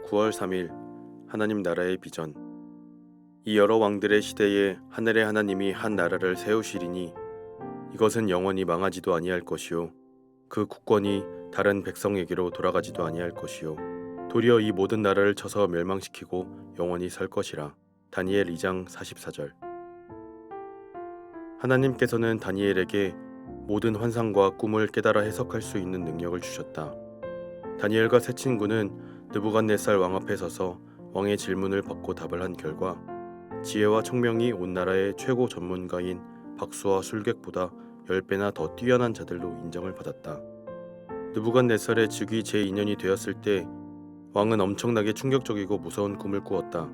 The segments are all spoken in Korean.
9월 3일 하나님 나라의 비전. 이 여러 왕들의 시대에 하늘의 하나님이 한 나라를 세우시리니 이것은 영원히 망하지도 아니할 것이요 그 국권이 다른 백성에게로 돌아가지도 아니할 것이요 도리어 이 모든 나라를 쳐서 멸망시키고 영원히 설 것이라. 다니엘 2장 44절. 하나님께서는 다니엘에게 모든 환상과 꿈을 깨달아 해석할 수 있는 능력을 주셨다. 다니엘과 세 친구는 느부갓네살 왕 앞에 서서 왕의 질문을 받고 답을 한 결과 지혜와 총명이 온 나라의 최고 전문가인 박수와 술객보다 10배나 더 뛰어난 자들로 인정을 받았다. 느부갓네살의 즉위 제2년이 되었을 때 왕은 엄청나게 충격적이고 무서운 꿈을 꾸었다.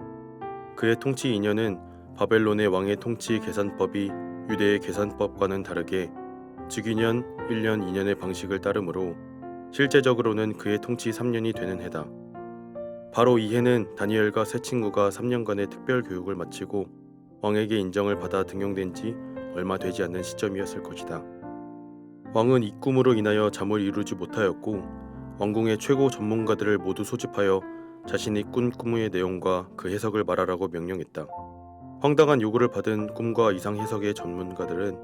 그의 통치 2년은 바벨론의 왕의 통치 계산법이 유대의 계산법과는 다르게 즉위년, 1년, 2년의 방식을 따르므로 실제적으로는 그의 통치 3년이 되는 해다. 바로 이 해는 다니엘과 세 친구가 3년간의 특별 교육을 마치고 왕에게 인정을 받아 등용된 지 얼마 되지 않는 시점이었을 것이다. 왕은 이 꿈으로 인하여 잠을 이루지 못하였고 왕궁의 최고 전문가들을 모두 소집하여 자신이 꾼 꿈의 내용과 그 해석을 말하라고 명령했다. 황당한 요구를 받은 꿈과 이상 해석의 전문가들은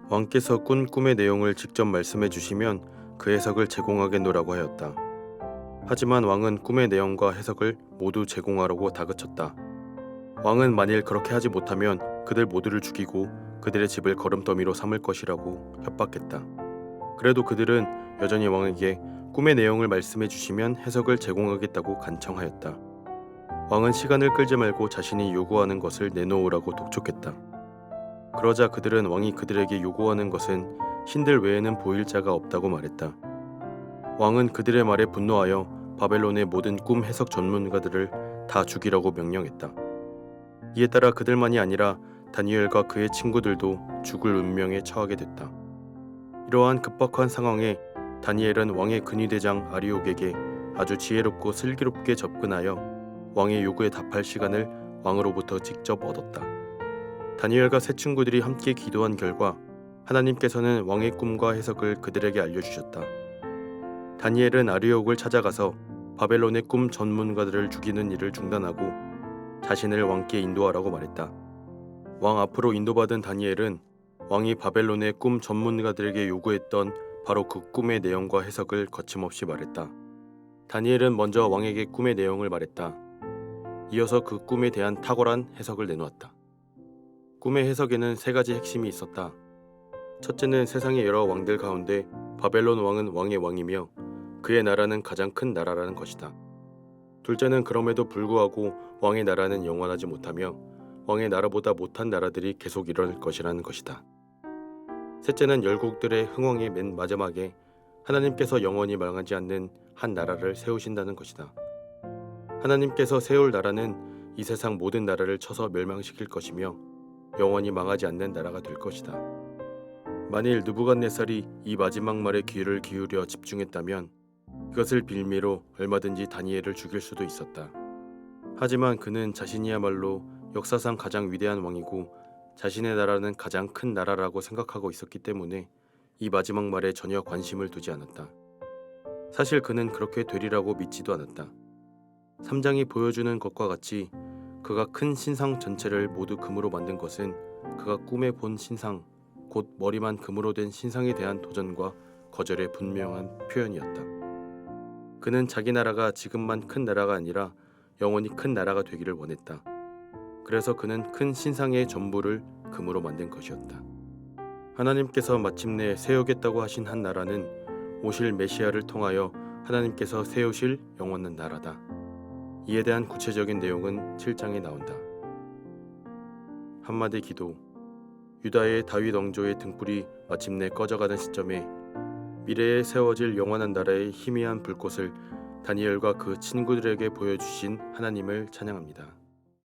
왕께서 꾼 꿈의 내용을 직접 말씀해 주시면 그 해석을 제공하겠노라고 하였다. 하지만 왕은 꿈의 내용과 해석을 모두 제공하라고 다그쳤다. 왕은 만일 그렇게 하지 못하면 그들 모두를 죽이고 그들의 집을 거름더미로 삼을 것이라고 협박했다. 그래도 그들은 여전히 왕에게 꿈의 내용을 말씀해 주시면 해석을 제공하겠다고 간청하였다. 왕은 시간을 끌지 말고 자신이 요구하는 것을 내놓으라고 독촉했다. 그러자 그들은 왕이 그들에게 요구하는 것은 신들 외에는 보일 자가 없다고 말했다. 왕은 그들의 말에 분노하여 바벨론의 모든 꿈 해석 전문가들을 다 죽이라고 명령했다. 이에 따라 그들만이 아니라 다니엘과 그의 친구들도 죽을 운명에 처하게 됐다. 이러한 급박한 상황에 다니엘은 왕의 근위대장 아리옥에게 아주 지혜롭고 슬기롭게 접근하여 왕의 요구에 답할 시간을 왕으로부터 직접 얻었다. 다니엘과 세 친구들이 함께 기도한 결과 하나님께서는 왕의 꿈과 해석을 그들에게 알려주셨다. 다니엘은 아리옥을 찾아가서 바벨론의 꿈 전문가들을 죽이는 일을 중단하고 자신을 왕께 인도하라고 말했다. 왕 앞으로 인도받은 다니엘은 왕이 바벨론의 꿈 전문가들에게 요구했던 바로 그 꿈의 내용과 해석을 거침없이 말했다. 다니엘은 먼저 왕에게 꿈의 내용을 말했다. 이어서 그 꿈에 대한 탁월한 해석을 내놓았다. 꿈의 해석에는 세 가지 핵심이 있었다. 첫째는 세상의 여러 왕들 가운데 바벨론 왕은 왕의 왕이며 그의 나라는 가장 큰 나라라는 것이다. 둘째는 그럼에도 불구하고 왕의 나라는 영원하지 못하며 왕의 나라보다 못한 나라들이 계속 일어날 것이라는 것이다. 셋째는 열국들의 흥왕의 맨 마지막에 하나님께서 영원히 망하지 않는 한 나라를 세우신다는 것이다. 하나님께서 세울 나라는 이 세상 모든 나라를 쳐서 멸망시킬 것이며 영원히 망하지 않는 나라가 될 것이다. 만일 느부갓네살이 이 마지막 말에 귀를 기울여 집중했다면 이것을 빌미로 얼마든지 다니엘을 죽일 수도 있었다. 하지만 그는 자신이야말로 역사상 가장 위대한 왕이고 자신의 나라는 가장 큰 나라라고 생각하고 있었기 때문에 이 마지막 말에 전혀 관심을 두지 않았다. 사실 그는 그렇게 되리라고 믿지도 않았다. 3장이 보여주는 것과 같이 그가 큰 신상 전체를 모두 금으로 만든 것은 그가 꿈에 본 신상, 곧 머리만 금으로 된 신상에 대한 도전과 거절의 분명한 표현이었다. 그는 자기 나라가 지금만 큰 나라가 아니라 영원히 큰 나라가 되기를 원했다. 그래서 그는 큰 신상의 전부를 금으로 만든 것이었다. 하나님께서 마침내 세우겠다고 하신 한 나라는 오실 메시아를 통하여 하나님께서 세우실 영원한 나라다. 이에 대한 구체적인 내용은 7장에 나온다. 한마디 기도. 유다의 다윗 왕조의 등불이 마침내 꺼져가는 시점에 미래에 세워질 영원한 나라의 희미한 불꽃을 다니엘과 그 친구들에게 보여주신 하나님을 찬양합니다.